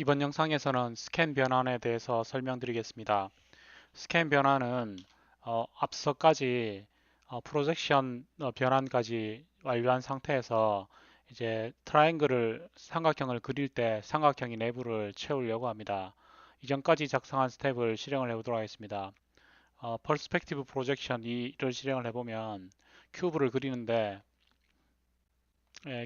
이번 영상에서는 스캔 변환에 대해서 설명드리겠습니다. 스캔 변환은 앞서까지 프로젝션 변환까지 완료한 상태에서 이제 트라이앵글을 삼각형을 그릴 때 삼각형의 내부를 채우려고 합니다. 이전까지 작성한 스텝을 실행을 해보도록 하겠습니다. 퍼스펙티브 프로젝션 이를 실행을 해보면 큐브를 그리는데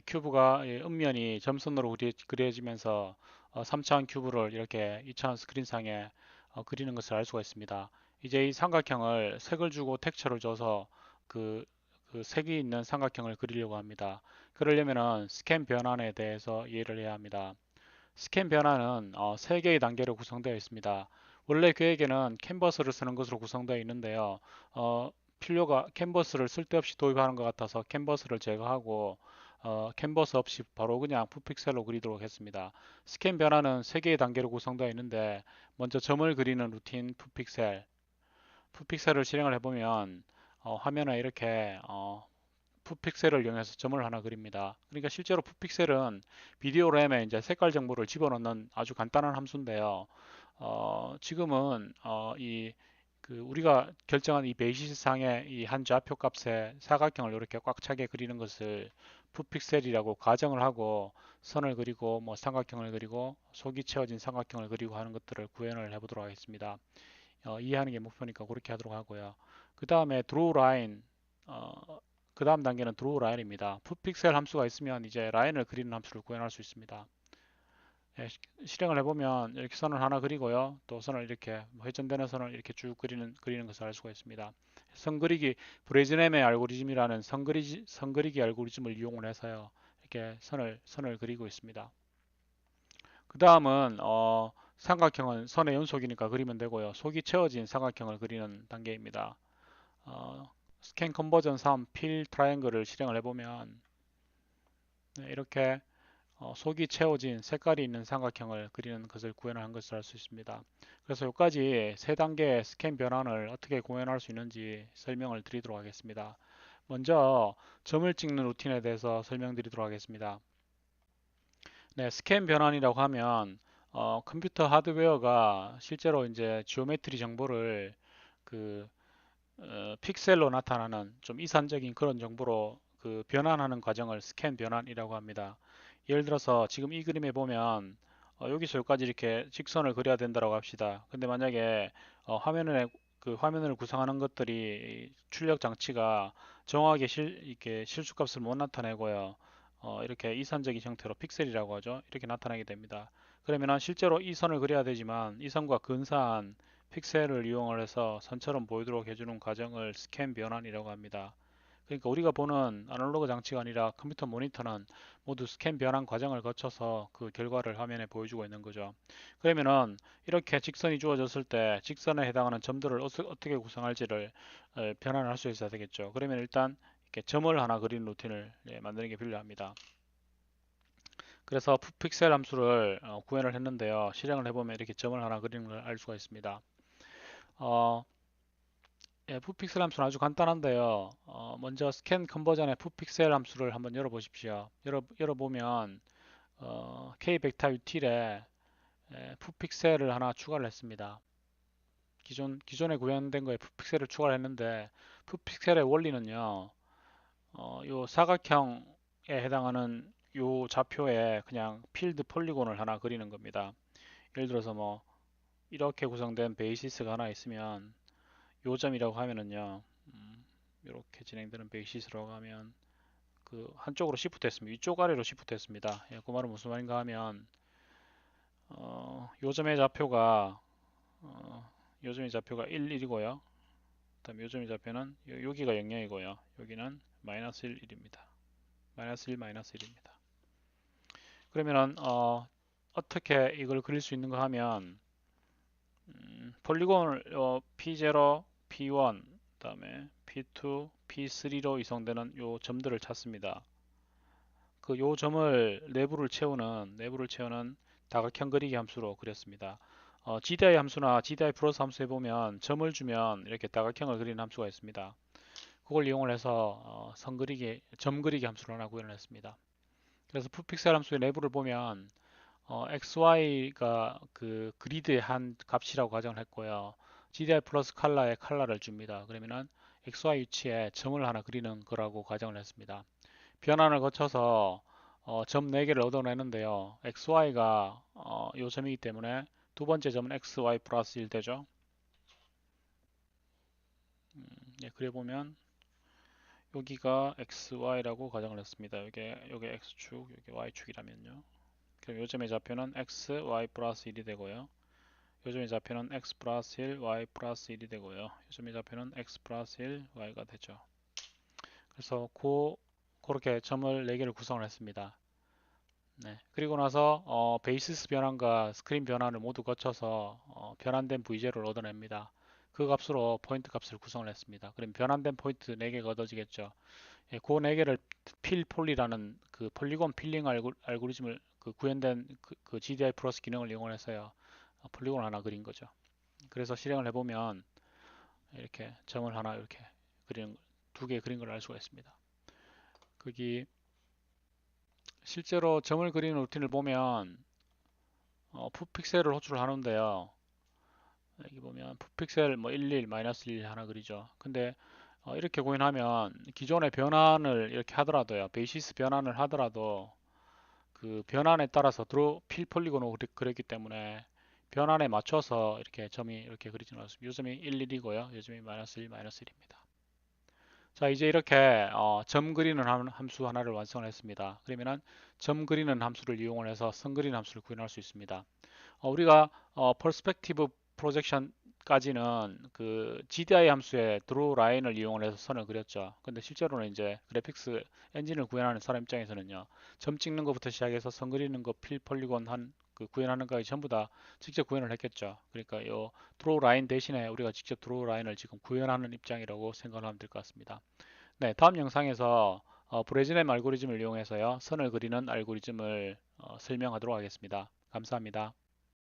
큐브가 음면이 점선으로 그려지면서 3차원 큐브를 이렇게 2차원 스크린상에 그리는 것을 알 수가 있습니다. 이제 이 삼각형을 색을 주고 텍스처를 줘서 그, 그 색이 있는 삼각형을 그리려고 합니다. 그러려면은 스캔 변환에 대해서 이해를 해야 합니다. 스캔 변환은 3개의 단계로 구성되어 있습니다. 원래 계획에는 캔버스를 쓰는 것으로 구성되어 있는데요. 어, 필요가 캔버스를 쓸데없이 도입하는 것 같아서 캔버스를 제거하고 캔버스 없이 바로 그냥 풋픽셀로 그리도록 했습니다. 스캔 변환은 3개의 단계로 구성되어 있는데 먼저 점을 그리는 루틴 풋픽셀을 실행을 해보면 화면에 이렇게 풋픽셀을 이용해서 점을 하나 그립니다. 그러니까 실제로 풋픽셀은 비디오 램에 이제 색깔 정보를 집어넣는 아주 간단한 함수인데요. 지금은 우리가 결정한 이 베이시스 상의 이 한 좌표 값에 사각형을 이렇게 꽉 차게 그리는 것을 풋픽셀이라고 가정을 하고 선을 그리고 뭐 삼각형을 그리고 속이 채워진 삼각형을 그리고 하는 것들을 구현을 해보도록 하겠습니다. 이해하는 게 목표니까 그렇게 하도록 하고요. 그 다음에 드로우 라인, 그 다음 단계는 드로우 라인입니다. 풋픽셀 함수가 있으면 이제 라인을 그리는 함수를 구현할 수 있습니다. 예, 실행을 해보면 이렇게 선을 하나 그리고요. 또 선을 이렇게 회전되는 선을 이렇게 쭉 그리는 것을 알 수가 있습니다. 선 그리기 브레즈넴의 알고리즘이라는 선 그리기 알고리즘을 이용을 해서요. 이렇게 선을 그리고 있습니다. 그 다음은 삼각형은 선의 연속이니까 그리면 되고요. 속이 채워진 삼각형을 그리는 단계입니다. 스캔 컨버전 3 필 트라이앵글을 실행을 해보면 네, 이렇게 속이 채워진 색깔이 있는 삼각형을 그리는 것을 구현한 것을 알 수 있습니다. 그래서 여기까지 세 단계의 스캔 변환을 어떻게 구현할 수 있는지 설명을 드리도록 하겠습니다. 먼저 점을 찍는 루틴에 대해서 설명드리도록 하겠습니다. 네, 스캔 변환이라고 하면 컴퓨터 하드웨어가 실제로 이제 지오메트리 정보를 그 픽셀로 나타나는 좀 이산적인 그런 정보로 그 변환하는 과정을 스캔 변환이라고 합니다. 예를 들어서 지금 이 그림에 보면 여기서 여기까지 이렇게 직선을 그려야 된다고 합시다. 근데 만약에 화면에 그 화면을 구성하는 것들이 출력 장치가 정확하게 이렇게 실수값을 못 나타내고요. 이렇게 이산적인 형태로 픽셀이라고 하죠. 이렇게 나타나게 됩니다. 그러면 실제로 이 선을 그려야 되지만 이 선과 근사한 픽셀을 이용을 해서 선처럼 보이도록 해주는 과정을 스캔 변환이라고 합니다. 그러니까 우리가 보는 아날로그 장치가 아니라 컴퓨터 모니터는 모두 스캔 변환 과정을 거쳐서 그 결과를 화면에 보여주고 있는 거죠. 그러면은 이렇게 직선이 주어졌을 때 직선에 해당하는 점들을 어떻게 구성할지를 변환할 수 있어야 되겠죠. 그러면 일단 이렇게 점을 하나 그리는 루틴을 만드는 게 필요합니다. 그래서 픽셀 함수를 구현을 했는데요. 실행을 해보면 이렇게 점을 하나 그리는 걸 알 수가 있습니다. 어, f픽셀 함수는 아주 간단한데요. 먼저 스캔 컨버전의 f픽셀 함수를 한번 열어보십시오. 열어보면 k 벡터 util에 f픽셀을 하나 추가를 했습니다. 기존에 구현된 거에 f픽셀을 추가를 했는데 f픽셀의 원리는요. 요 사각형에 해당하는 요 좌표에 그냥 필드 폴리곤을 하나 그리는 겁니다. 예를 들어서 뭐 이렇게 구성된 베이시스가 하나 있으면 요점이라고 하면은요. 이렇게 진행되는 베이시스라고 하면 그 한쪽으로 시프트 했습니다. 위쪽 아래로 시프트 했습니다. 예, 그 말은 무슨 말인가 하면 요점의 좌표가 요점의 좌표가 1, 1이고요. 그다음 요점의 좌표는 여기가 0,0이고요. 여기는 마이너스 1, 1입니다. 마이너스 1, 마이너스 1입니다. 그러면은 어떻게 이걸 그릴 수 있는가 하면 폴리곤을 P0, P1, 그다음에 P2, P3로 이송되는 요 점들을 찾습니다. 그 요 점을 내부를 채우는 다각형 그리기 함수로 그렸습니다. GDI 함수나 GDI 플러스 함수에 보면 점을 주면 이렇게 다각형을 그리는 함수가 있습니다. 그걸 이용을 해서 점 그리기 함수를 하나 구현을 했습니다. 그래서 풋픽셀 함수의 내부를 보면 XY가 그 그리드의 한 값이라고 가정을 했고요. GDI 플러스 칼라에 칼라를 줍니다. 그러면은 XY 위치에 점을 하나 그리는 거라고 가정을 했습니다. 변환을 거쳐서 점 4개를 얻어내는데요. XY가 요 점이기 때문에 두 번째 점은 XY 플러스 1 되죠. 예, 그래 보면 여기가 XY라고 가정을 했습니다. 요게 X축, 요게 Y축이라면요. 그럼 요점의 좌표는 X, Y 플러스 1이 되고요. 요점의 좌표는 X 플러스 1, Y 플러스 1이 되고요. 요점의 좌표는 X 플러스 1, Y가 되죠. 그래서 그렇게 점을 4개를 구성을 했습니다. 네. 그리고 나서 베이시스 변환과 스크린 변환을 모두 거쳐서 변환된 V0를 얻어냅니다. 그 값으로 포인트 값을 구성을 했습니다. 그럼 변환된 포인트 4개가 얻어지겠죠. 예, 그 4개를 필폴리라는 그 폴리곤 필링 알고리즘을 그 구현된 그 GDI 플러스 기능을 이용해서요. 폴리곤 하나 그린 거죠. 그래서 실행을 해보면 이렇게 점을 하나 이렇게 그리는 2개 그린 걸 알 수가 있습니다. 거기 실제로 점을 그리는 루틴을 보면 풋픽셀을 호출을 하는데요. 여기 보면 풋픽셀 뭐 11, 마이너스 1 하나 그리죠. 근데 이렇게 구현하면 기존의 변환을 이렇게 하더라도요. 베이시스 변환을 하더라도 그 변환에 따라서 필 폴리곤을 그렸기 때문에 변환에 맞춰서 이렇게 점이 이렇게 그리지는 않습니다. 요 점이 1, 1이고요. 요 점이 마이너스 1, 마이너스 1입니다. 자, 이제 이렇게 점 그리는 함수 하나를 완성을 했습니다. 그러면은 점 그리는 함수를 이용을 해서 선 그리는 함수를 구현할 수 있습니다. 우리가 퍼스펙티브 프로젝션까지는 그 GDI 함수의 드로우 라인을 이용을 해서 선을 그렸죠. 근데 실제로는 이제 그래픽스 엔진을 구현하는 사람 입장에서는요. 점 찍는 것부터 시작해서 선 그리는 거, 필 폴리곤 그 구현하는 거까지 전부 다 직접 구현을 했겠죠. 그러니까 요 드로우 라인 대신에 우리가 직접 드로우 라인을 지금 구현하는 입장이라고 생각을 하면 될 것 같습니다. 네, 다음 영상에서 브레즈넴 알고리즘을 이용해서요. 선을 그리는 알고리즘을 설명하도록 하겠습니다. 감사합니다.